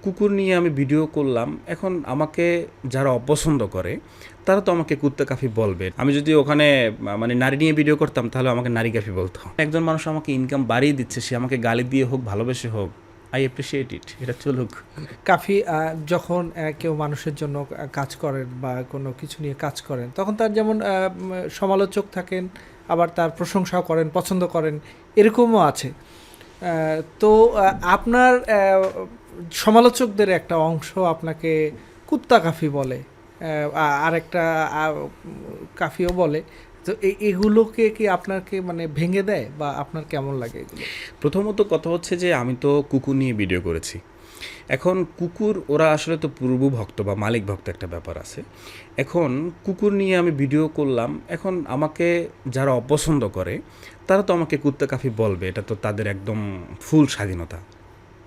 কুকুর নিয়ে আমি ভিডিও করলাম। এখন আমাকে যারা অপছন্দ করে তারা তো আমাকে কুত্তা কাফি বলবে। আমি যদি ওখানে মানে নারী নিয়ে ভিডিও করতাম তাহলে আমাকে নারী কাফি বলতো। একজন মানুষ আমাকে ইনকাম বাড়িয়ে দিচ্ছে, সে আমাকে গালি দিয়ে হোক ভালোবেসে হোক, আই অ্যাপ্রিসিয়েট ইট, এটা চলুক। কাফি যখন কেউ মানুষের জন্য কাজ করেন বা কোনো কিছু নিয়ে কাজ করেন, তখন তার যেমন সমালোচক থাকেন, আবার তার প্রশংসাও করেন, পছন্দ করেন, এরকমও আছে। তো আপনার সমালোচকদের একটা অংশ আপনাকে কুত্তা কাফি বলে, আর একটা কাফিও বলে। তো এগুলোকে কি আপনাকে মানে ভেঙে দেয় বা আপনার কেমন লাগে এগুলো? প্রথমত কথা হচ্ছে যে আমি তো কুকুর নিয়ে ভিডিও করেছি। এখন কুকুর ওরা আসলে তো পূর্ব ভক্ত বা মালিক ভক্ত একটা ব্যাপার আছে। এখন কুকুর নিয়ে আমি ভিডিও করলাম, এখন আমাকে যারা অপছন্দ করে তারা তো আমাকে কুত্তা কাফি বলবে, এটা তো তাদের একদম ফুল স্বাধীনতা।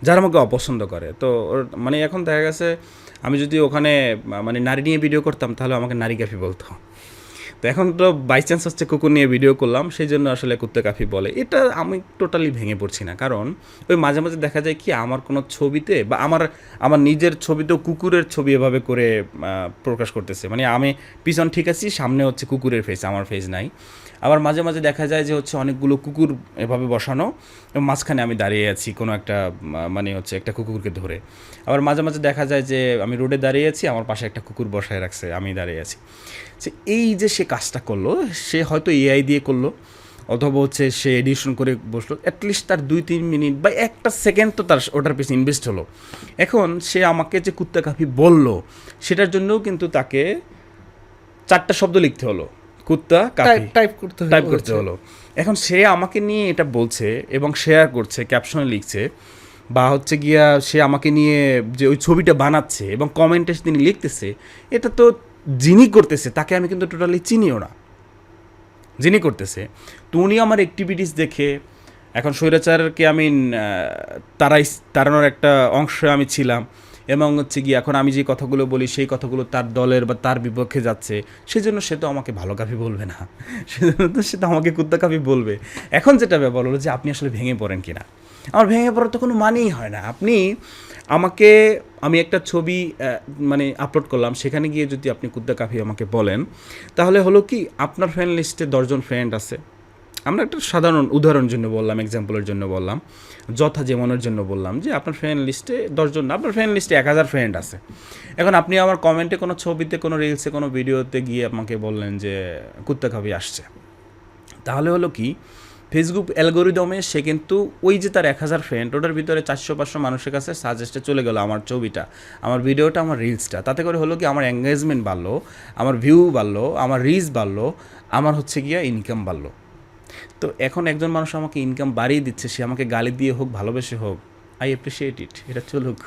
যারা আমাকে অপছন্দ করে তো মানে এখন দেখা গেছে আমি যদি ওখানে মানে নারী নিয়ে ভিডিও করতাম তাহলে আমাকে নারী কাফি বলতো। তো এখন তো বাই চান্স হচ্ছে কুকুর নিয়ে ভিডিও করলাম, সেই জন্য আসলে কুত্তা কাফি বলে। এটা আমি টোটালি ভেঙে পড়ছি না, কারণ ওই মাঝে মাঝে দেখা যায় কি আমার কোনো ছবিতে বা আমার আমার নিজের ছবিতেও কুকুরের ছবি এভাবে করে প্রকাশ করতেছে, মানে আমি পিছন ঠিক আছি, সামনে হচ্ছে কুকুরের ফেস, আমার ফেস নাই। আবার মাঝে মাঝে দেখা যায় যে হচ্ছে অনেকগুলো কুকুর এভাবে বসানো এবং মাঝখানে আমি দাঁড়িয়ে আছি কোনো একটা মানে হচ্ছে একটা কুকুরকে ধরে। আবার মাঝে মাঝে দেখা যায় যে আমি রোডে দাঁড়িয়ে আছি, আমার পাশে একটা কুকুর বসায় রাখছে, আমি দাঁড়িয়ে আছি। যে এই যে সে কাজটা করলো, সে হয়তো এআই দিয়ে করলো অথবা হচ্ছে সে এডিশন করে বসলো, অ্যাটলিস্ট তার 2-3 মিনিট বা একটা সেকেন্ড তো তার ওটার পিছনে ইনভেস্ট হলো। এখন সে আমাকে যে কুত্তা কাফি বলল, সেটার জন্যও কিন্তু তাকে 4টা শব্দ লিখতে হলো, কুত্তা কাফি টাইপ করতে হলো। এখন সে আমাকে নিয়ে এটা বলছে এবং শেয়ার করছে, ক্যাপশনে লিখছে, বা হচ্ছে গিয়া সে আমাকে নিয়ে যে ওই ছবিটা বানাচ্ছে এবং কমেন্টে তিনি লিখতেছে, এটা তো যিনি করতেছে তাকে আমি কিন্তু টোটালি চিনিও না, যিনি করতেছে। তো উনি আমার অ্যাক্টিভিটিস দেখে, এখন স্বৈরাচারকে আমি তাড়ানোর একটা অংশে আমি ছিলাম, এবং হচ্ছে গিয়ে এখন আমি যে কথাগুলো বলি সেই কথাগুলো তার দলের বা তার বিপক্ষে যাচ্ছে, সেজন্য সে তো আমাকে ভালো কাফি বলবে না, সেজন্য তো সে তো আমাকে কুত্তা কাফি বলবে। এখন যেটা ব্যাপার হলো যে আপনি আসলে ভেঙে পড়েন কিনা। আমার ভেঙে পড়ার তো কোনো মানেই হয় না। আপনি আমাকে, আমি একটা ছবি মানে আপলোড করলাম, সেখানে গিয়ে যদি আপনি কুত্তা কাফি আমাকে বলেন, তাহলে হলো কি আপনার ফ্রেন্ড লিস্টে 10জন ফ্রেন্ড আছে। আমরা একটা সাধারণ উদাহরণের জন্য বললাম, এক্সাম্পলের জন্য বললাম, যথা যেমনের জন্য বললাম যে আপনার ফ্রেন্ড লিস্টে 10জন না, আপনার ফ্রেন্ড লিস্টে 1000 ফ্রেন্ড আছে। এখন আপনি আমার কমেন্টে কোনো ছবিতে, কোনো রিলসে, কোনো ভিডিওতে গিয়ে আমাকে বললেন যে কুত্তা কাফি আসছে, তাহলে হলো কি ফেসবুক অ্যালগোরিদমে সে কিন্তু ওই যে তার 1000 ফ্রেন্ড, ওটার ভিতরে 400-500 মানুষের কাছে সাজেস্টে চলে গেল আমার ছবিটা, আমার ভিডিওটা, আমার রিলসটা। তাতে করে হলো কি আমার এঙ্গেজমেন্ট বাড়লো, আমার ভিউ বাড়লো, আমার রিচ বাড়লো, আমার হচ্ছে গিয়া ইনকাম বাড়লো। তো এখন একজন মানুষ আমাকে ইনকাম বাড়িয়ে দিচ্ছে, সে আমাকে গালি দিয়ে হোক ভালোবেসে হোক, আই অ্যাপ্রিসিয়েট ইট, এটা চলুক।